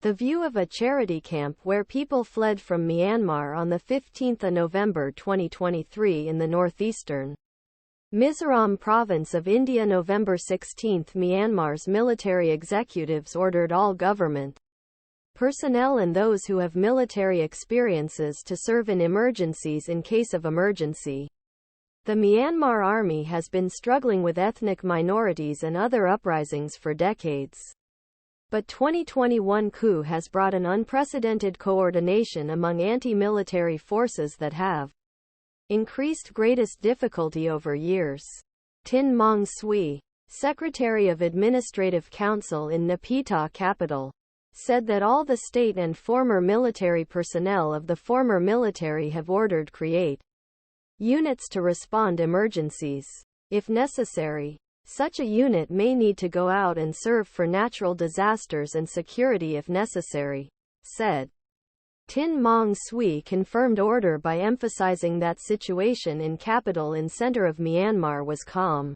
The view of a charity camp where people fled from Myanmar on 15 November 2023 in the northeastern Mizoram province of India. November 16, Myanmar's military executives ordered all government personnel and those who have military experiences to serve in emergencies in case of emergency. The Myanmar army has been struggling with ethnic minorities and other uprisings for decades. But 2021 coup has brought an unprecedented coordination among anti-military forces that have increased greatest difficulty over years. Tin Maung Sui, Secretary of Administrative Council in Naypyidaw capital, said that all the state and former military personnel of the former military have ordered create units to respond emergencies. If necessary, such a unit may need to go out and serve for natural disasters and security if necessary, said. Tin Maung Sui confirmed order by emphasizing that situation in capital and center of Myanmar was calm.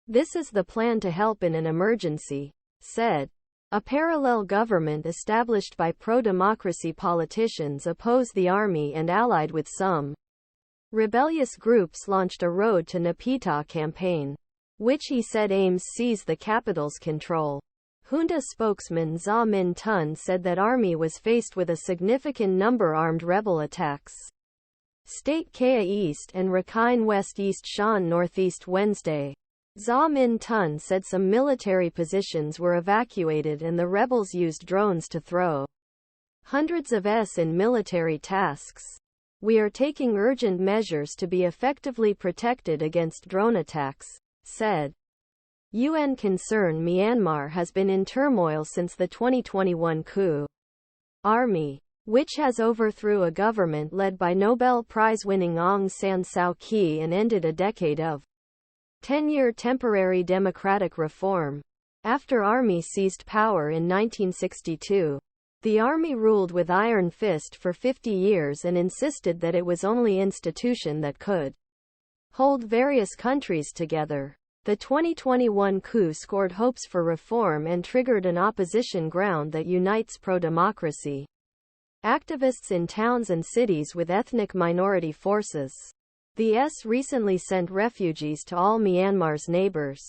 This is the plan to help in an emergency, said. A parallel government established by pro-democracy politicians oppose the army and allied with some rebellious groups launched a Road to Naypyidaw campaign, which he said aims seize the capital's control. Junta spokesman Zaw Min Tun said that army was faced with a significant number armed rebel attacks. State Kaya East and Rakhine West East Shan Northeast Wednesday. Zaw Min Tun said some military positions were evacuated and the rebels used drones to throw hundreds of S in military tasks. We are taking urgent measures to be effectively protected against drone attacks, said. UN concern Myanmar has been in turmoil since the 2021 coup. Army, which has overthrew a government led by Nobel Prize-winning Aung San Suu Kyi and ended a decade of 10-year temporary democratic reform. After army seized power in 1962, the army ruled with iron fist for 50 years and insisted that it was only institution that could hold various countries together. The 2021 coup scored hopes for reform and triggered an opposition ground that unites pro-democracy activists in towns and cities with ethnic minority forces. The S recently sent refugees to all Myanmar's neighbors,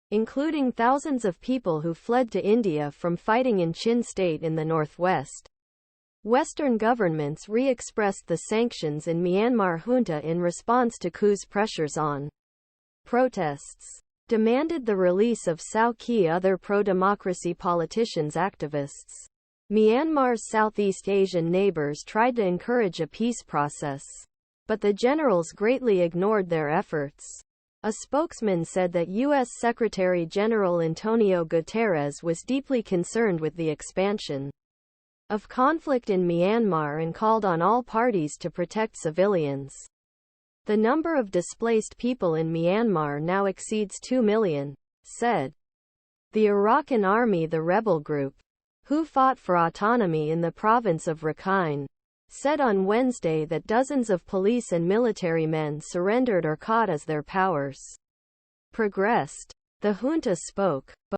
including thousands of people who fled to India from fighting in Chin State in the northwest. Western governments re-expressed the sanctions in Myanmar junta in response to coup's pressures on protests, demanded the release of Suu Kyi. Other pro-democracy politicians activists. Myanmar's Southeast Asian neighbors tried to encourage a peace process, but the generals greatly ignored their efforts. A spokesman said that U.S. Secretary General Antonio Guterres was deeply concerned with the expansion of conflict in Myanmar and called on all parties to protect civilians. The number of displaced people in Myanmar now exceeds 2 million, said. The Arakan army, the rebel group, who fought for autonomy in the province of Rakhine, said on Wednesday that dozens of police and military men surrendered or caught as their powers progressed. The junta spoke, but